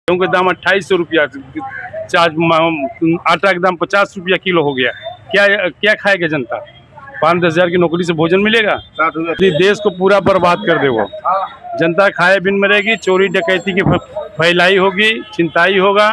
गेहूं का दाम 2800 रुपया, आटा का दाम 50 रुपया किलो हो गया। क्या क्या खाएगा जनता? 5-10 हजार की नौकरी से भोजन मिलेगा? देश को पूरा बर्बाद कर दे वो। जनता खाए बिन मरेगी, चोरी डकैती की फैलाई होगी, चिंताई होगा,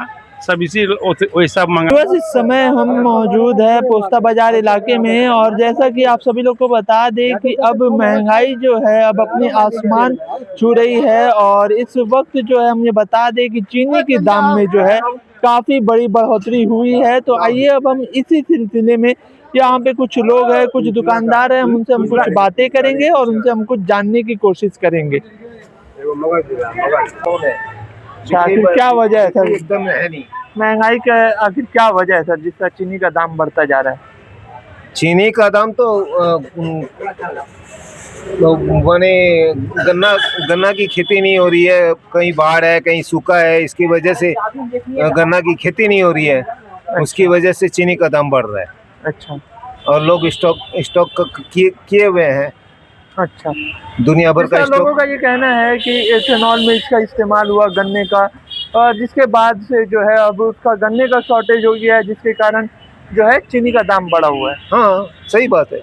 सब इसी वैसा मंगा। बस इस समय हम मौजूद है पोस्ता बाजार इलाके में, और जैसा कि आप सभी लोग को बता दें कि अब महंगाई जो है अब अपने आसमान छू रही है। और इस वक्त जो है हम ये बता दें कि चीनी के दाम में जो है काफ़ी बड़ी बढ़ोतरी हुई है। तो आइए अब हम इसी सिलसिले में यहाँ पे कुछ लोग हैं, कुछ दुकानदार हैं, उनसे हम कुछ बातें करेंगे और उनसे हम कुछ जानने की कोशिश करेंगे। आखिर क्या वजह है सर? एकदम है नहीं महंगाई का आखिर क्या वजह है सर जिसका चीनी का दाम बढ़ता जा रहा है? चीनी का दाम तो बने गन्ना की खेती नहीं हो रही है, कहीं बाढ़ है कहीं सूखा है, इसकी वजह से गन्ना की खेती नहीं हो रही है। उसकी वजह से चीनी का दाम बढ़ रहा है। अच्छा। और लोग स्टॉक किए हुए हैं। अच्छा। दुनिया भर का लोगों का ये कहना है कि एथेनॉल में इसका इस्तेमाल हुआ गन्ने का, और जिसके बाद से जो है अब उसका गन्ने का शॉर्टेज हो गया है, जिसके कारण जो है चीनी का दाम बढ़ा हुआ है। हाँ सही बात है,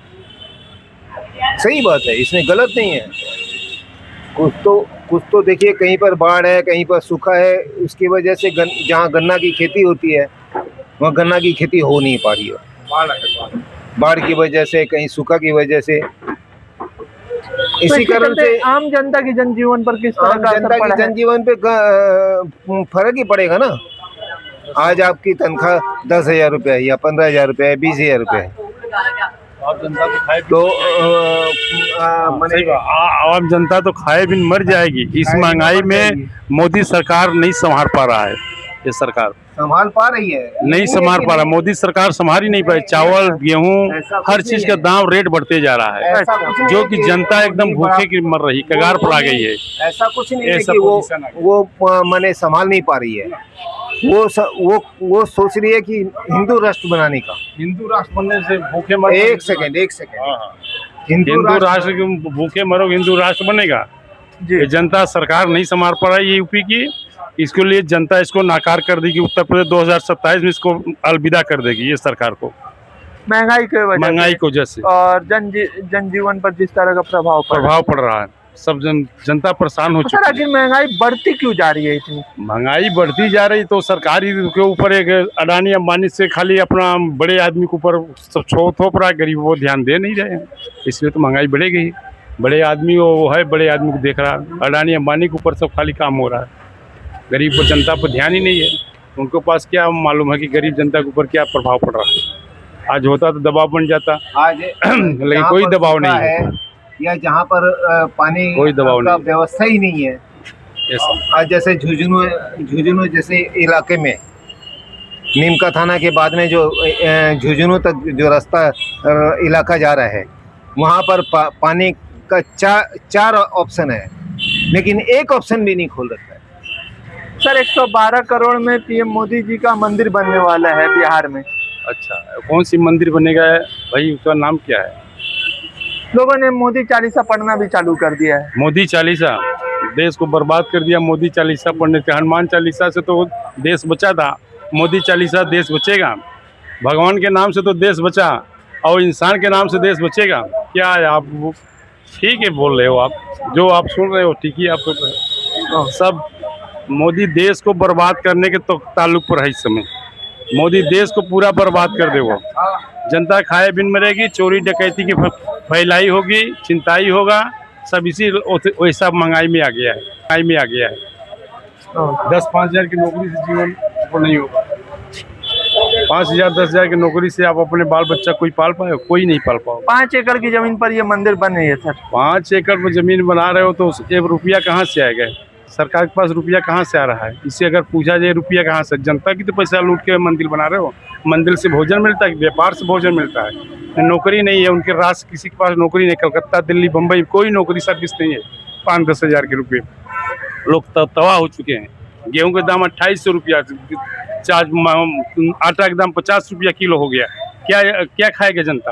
सही बात है, इसमें गलत नहीं है। कुछ तो देखिए, कहीं पर बाढ़ है कहीं पर सूखा है, उसकी वजह से जहाँ गन्ना की खेती होती है वहाँ गन्ना की खेती हो नहीं पा रही है, बाढ़ की वजह से, कहीं सूखा की वजह से। इसी कारण से आम जनता की जनजीवन पर किस तरह का असर पड़ा है? जनजीवन पे फर्क ही पड़ेगा ना। आज आपकी तनख्वाह 10,000 रुपये या 15,000 रुपये, 20,000 रुपये, तो आम जनता तो खाए बिन मर जाएगी। इस महंगाई में मोदी सरकार नहीं संभाल पा रहा है। ये सरकार संभाल पा रही है, नहीं संभाल पा रहा। मोदी सरकार संभाल ही नहीं पाई। चावल गेहूं हर चीज का दाम रेट बढ़ते जा रहा है, जो कि जनता एकदम भूखे की मर रही, कगार पर आ गई है। ऐसा कुछ नहीं है कि वो माने संभाल नहीं पा रही है। वो सोच रही है कि हिंदू राष्ट्र बनाने का। हिंदू राष्ट्र बनने से भूखे मरो। एक सेकंड हिंदू राष्ट्र भूखे मरो, हिंदू राष्ट्र बनेगा? ये जनता सरकार नहीं संभाल पा रही है यूपी की। इसके लिए जनता इसको नाकार कर देगी। उत्तर प्रदेश 2027 में इसको अलविदा कर देगी ये सरकार को, महंगाई की वजह से। और जनजीवन पर जिस तरह का प्रभाव पड़ रहा है, सब जनता परेशान हो चुकी है। आखिर महंगाई बढ़ती क्यों जा रही है इतनी? महंगाई बढ़ती जा रही तो सरकारी के ऊपर एक अडानी अंबानी से खाली अपना बड़े आदमी के ऊपर सब थोप रहा है, गरीब वो ध्यान दे नहीं रहे हैं, इसलिए तो महंगाई बढ़ेगी। बड़े आदमी वो है, बड़े आदमी को देख रहा है, अडानी अंबानी के ऊपर सब खाली काम हो रहा है, गरीब को जनता पर ध्यान ही नहीं है। उनको पास क्या मालूम है कि गरीब जनता के ऊपर क्या प्रभाव पड़ रहा है। आज होता तो दबाव बन जाता आज लेकिन कोई दबाव नहीं है, या जहाँ पर पानी कोई दबाव नहीं, व्यवस्था ही नहीं है। आज जैसे झुंझुनू जैसे इलाके में, नीमका थाना के बाद में जो झुंझुनू तक जो रास्ता इलाका जा रहा है, वहाँ पर पानी का चार ऑप्शन है, लेकिन एक ऑप्शन भी नहीं खोल रखा है। सर 112 करोड़ में पीएम मोदी जी का मंदिर बनने वाला है बिहार में। अच्छा, कौन सी मंदिर बनेगा भाई, उसका नाम क्या है? लोगों ने मोदी चालीसा पढ़ना भी चालू कर दिया है। मोदी चालीसा देश को बर्बाद कर दिया। मोदी चालीसा पढ़ने के, हनुमान चालीसा से तो देश बचा था, मोदी चालीसा देश बचेगा? भगवान के नाम से तो देश बचा, और इंसान के नाम से देश बचेगा क्या है? आप ठीक है बोल रहे हो, आप जो आप सुन रहे हो ठीक ही आप सुन रहे हो। सब मोदी देश को बर्बाद करने के तो ताल्लुक पर है। इस समय मोदी देश को पूरा बर्बाद कर दे वो। जनता खाए बिन मरेगी, चोरी डकैती की फैलाई होगी, चिंताई होगा, सब इसी वैसा महंगाई में आ गया है। 10-5 हजार की नौकरी से जीवन को नहीं होगा। 5,000-10,000 की नौकरी से आप अपने बाल बच्चा कोई पाल पाए? कोई नहीं पाल पाओ। 5 एकड़ की जमीन पर यह मंदिर बन रही है सर। 5 एकड़ में जमीन बना रहे हो तो 1 रुपया कहाँ से आएगा? सरकार के पास रुपया कहाँ से आ रहा है? इससे अगर पूछा जाए रुपया कहाँ से, जनता की तो पैसा लूट के मंदिर बना रहे हो। मंदिर से भोजन मिलता है, व्यापार से भोजन मिलता है, नौकरी नहीं है उनके राष्ट्र, किसी के पास नौकरी नहीं। कलकत्ता, दिल्ली, बम्बई कोई नौकरी सर्विस नहीं है। 5-10 हजार के रुपये लोग तबाह हो चुके हैं। गेहूं का दाम 2800 रुपया, आटा का दाम 50 रुपया किलो हो गया। क्या खाएगा जनता?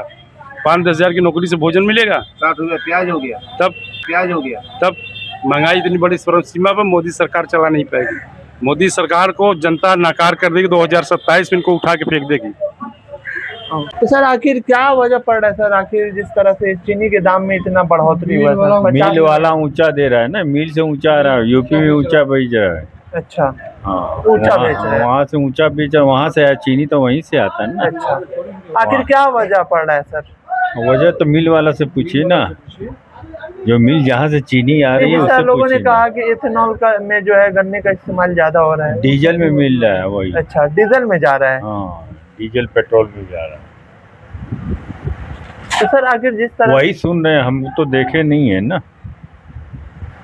5-10 हजार की नौकरी से भोजन मिलेगा? 60 रुपये प्याज हो गया, तब महंगाई इतनी बड़ी सीमा पर मोदी सरकार चला नहीं पाएगी। मोदी सरकार को जनता नकार कर देगी, 2027 में इनको उठा के फेंक देगी। तो सर आखिर क्या वजह पड़ रहा है सर, आखिर जिस तरह से चीनी के दाम में इतना बढ़ोतरी हुआ है सर? मिल वाला ऊंचा दे रहा है ना, मिल से ऊंचा आ रहा है, यूपी में ऊंचा बेच रहा है। अच्छा, हाँ, ऊंचा बेच रहा है। वहाँ से ऊंचा बेच रहा है, वहाँ से चीनी तो वहीं से आता है ना। अच्छा, आखिर क्या वजह पड़ रहा है सर? वजह तो मिल वाला से पूछिए ना, जो मिल जहाँ से चीनी आ रही है सर उससे लोगों ने पूछिए कहा कि इथेनॉल का में जो है गन्ने का इस्तेमाल ज्यादा हो रहा है। डीजल में मिल रहा है वही। अच्छा, डीजल में जा रहा है। हाँ, डीजल पेट्रोल में जा रहा है। तो सर आखिर जिस तरह वही सुन रहे हैं, हम तो देखे नहीं है ना।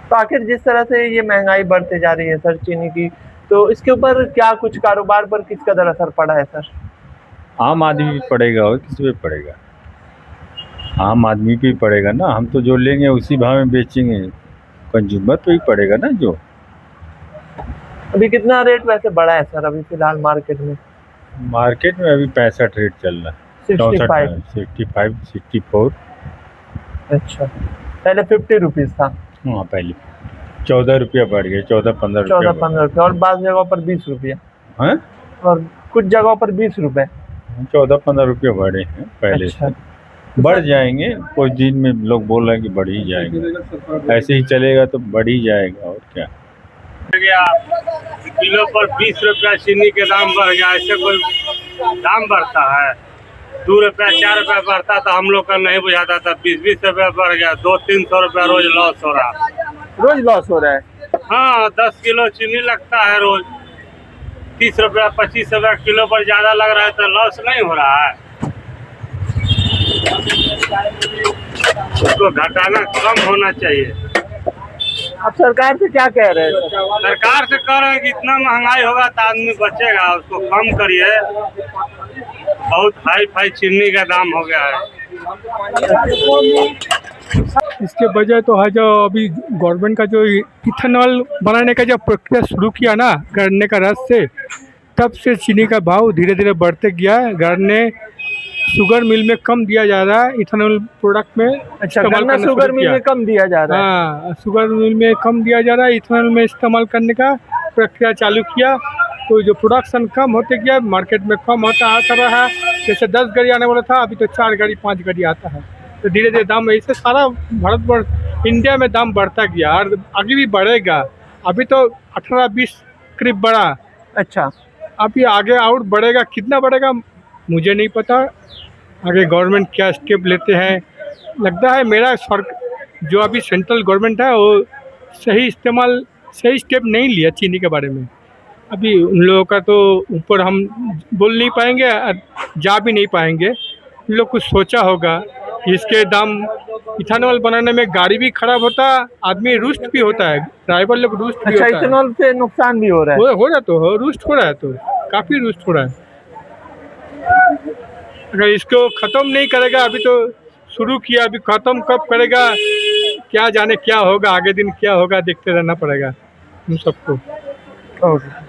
तो आखिर जिस तरह से ये महंगाई बढ़ते जा रही है सर चीनी की, तो इसके ऊपर क्या कुछ कारोबार पर किस कदर असर पड़ा है सर? आम आदमी भी पड़ेगा और किस पे पड़ेगा? आम आदमी पे ही पड़ेगा ना। हम तो जो लेंगे उसी भाव में बेचेंगे, कंज्यूमर पे ही पड़ेगा ना। जो अभी कितना रेट वैसे बढ़ा है सर अभी फिलहाल मार्केट में? मार्केट में अभी 65 रेट चल रहा है। 65। 65 64। अच्छा, पहले 50 रुपीज था। हाँ, पहले 14 रुपया बढ़ गया, 14-15 रुपया 14-15 रुपये, और बाज़ जगहों पर 20 रुपया, हाँ, और कुछ जगहों पर 20 रुपए। 14-15 रुपया बढ़े हैं पहले अच्छा। से। बढ़ जाएंगे, कुछ दिन में लोग बोल रहे हैं कि बढ़ ही जाएंगे। ऐसे ही चलेगा तो बढ़ ही जाएगा, और क्या। गया किलो पर 20 रुपया चीनी के दाम बढ़ गया। ऐसे कोई दाम बढ़ता है? 2 रुपया 4 रुपया बढ़ता तो हम लोग का नहीं बुझाता था। 20-20 रुपया बढ़ गया, 200-300 रुपया रोज लॉस हो रहा। रोज लॉस हो रहा है। हाँ, 10 किलो चीनी लगता है रोज, 30 रुपया 25 रुपया किलो पर ज्यादा लग रहा है तो लॉस नहीं हो रहा है। उसको घटाना कम होना चाहिए। अब सरकार से क्या कह रहे हैं? सरकार से कह रहे हैं कि इतना महंगाई होगा तो आदमी बचेगा, उसको कम करिए। बहुत हाई फाई चीनी का दाम हो गया है। इसके वजह तो है जो अभी गवर्नमेंट का जो इथेनॉल बनाने का जो प्रक्रिया शुरू किया ना गन्ने का रस से, तब से चीनी का भाव धीरे धीरे बढ़ते गया है। गन्ने शुगर मिल में कम दिया जा रहा है, इथेनॉल प्रोडक्ट में अच्छा, इस्तेमाल गन्ना करना शुगर शुरू मिल किया। में कम दिया जा रहा है। हाँ, शुगर मिल में कम दिया जा रहा है, इथेनॉल में इस्तेमाल करने का प्रक्रिया चालू किया। तो जो प्रोडक्शन कम होते गया, मार्केट में कम होता आता रहा है। जैसे 10 गाड़ी आने वाला था, अभी तो 4 गाड़ी 5 गाड़ी आता है। तो धीरे धीरे दाम ऐसे सारा भारतवर्ष इंडिया में दाम बढ़ता गया और आगे भी बढ़ेगा। अभी तो 18-20 करीब बढ़ा, अच्छा, अभी आगे और बढ़ेगा। कितना बढ़ेगा मुझे नहीं पता। आगे गवर्नमेंट क्या स्टेप लेते हैं, लगता है मेरा जो अभी सेंट्रल गवर्नमेंट है वो सही स्टेप नहीं लिया चीनी के बारे में। अभी उन लोगों का तो ऊपर हम बोल नहीं पाएंगे और जा भी नहीं पाएंगे। उन लोग कुछ सोचा होगा। इसके दाम, इथेनॉल बनाने में गाड़ी भी खराब होता, आदमी रुष्ट भी होता है, ड्राइवर लोग रुष्ट भी अच्छा, होता है। इथेनॉल से नुकसान भी हो रहा है। हो रहा तो रुष्ट हो रहा है, तो काफ़ी रुष्ट हो रहा है। अगर इसको ख़त्म नहीं करेगा, अभी तो शुरू किया, अभी ख़त्म कब करेगा क्या जाने क्या होगा, आगे दिन क्या होगा देखते रहना पड़ेगा हम सबको। ओके।